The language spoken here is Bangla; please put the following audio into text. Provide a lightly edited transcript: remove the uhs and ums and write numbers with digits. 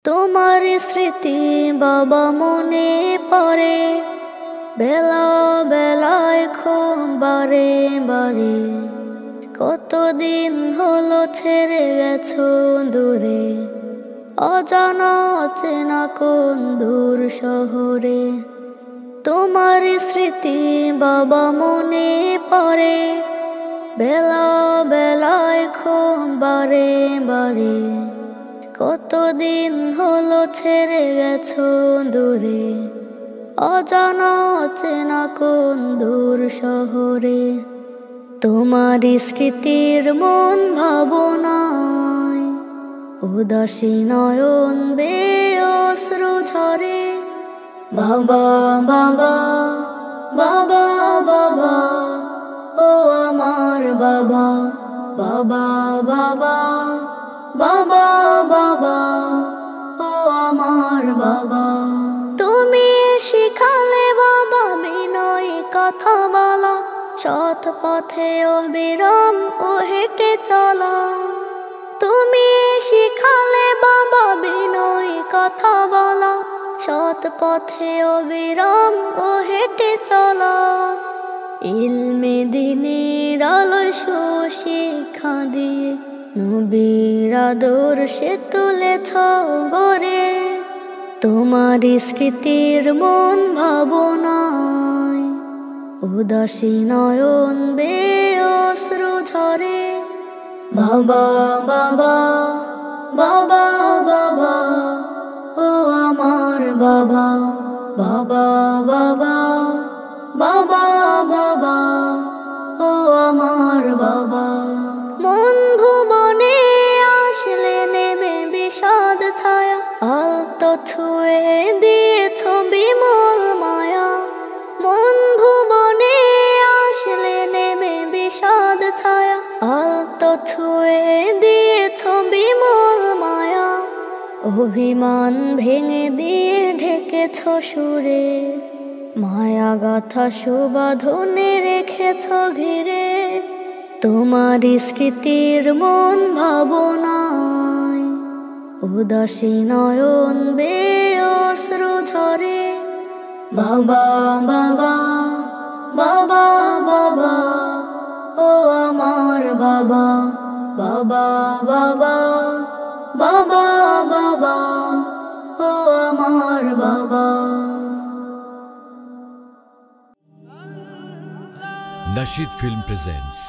তোমার স্মৃতি বাবা মনে পড়ে, বেলা বেলায় খুব বারে বারে। কতদিন হলো ছেড়ে গেছো দূরে, অজানা চেনা কোন দূর শহরে। তোমার স্মৃতি বাবা মনে পড়ে, বেলা বেলায় খুব বারে বারে। কতদিন হলো ছেড়ে গেছো দূরে, অজানা চেনা কোন দূর শহরে। তোমার স্মৃতির মন ভাবনায় উদাসী নয়ন বেয়ে অশ্রু ঝরে। বাবা বাবা বাবা বাবা, ও আমার বাবা। বাবা বাবা বাবা বাবা, ও আমার বাবা। তুমি শিখালে বাবা বিনয় কথা বলা, সৎ পথে অবিরাম ও হেঁটে চলা। তুমি শিখালে বাবা বিনয় কথা বলা, সৎ পথে অবিরাম ও হেঁটে চলা। ইলমে দিনের আলস্য শিক্ষা দিয়ে নবীর আদর্শে তুলেছ গড়ে। তোমার স্মৃতির মন ভাবনায় উদাসী নয়ন বেয়ে অশ্রু ঝরে। বাবা বাবা বাবা বাবা, ও আমার বাবা। বাবা বাবা বাবা বাবা, ও আমার বাবা। মন ভুবনে আসলে নেমে বিষাদ ছায়া, আলতো ছুঁয়ে দিয়েছ বিমল মায়া। মন ভুবনে আসলে নেমে বিষাদ ছায়া, আলতো ছুঁয়ে দিয়েছ বিমল মায়া। অভিমান ভেঙে দিয়ে ঢেকেছ সুরে, মায়া গাথা সুবাঁধনে রেখেছ ঘিরে। তোমার স্মৃতির মন ভাবনায় উদাসী নয়ন বেয়ে অশ্রু ঝরে। বাবা বাবা বাবা বাবা, ও আমার বাবা। বাবা বাবা বাবা বাবা, ও আমার বাবা। Nasheed Film presents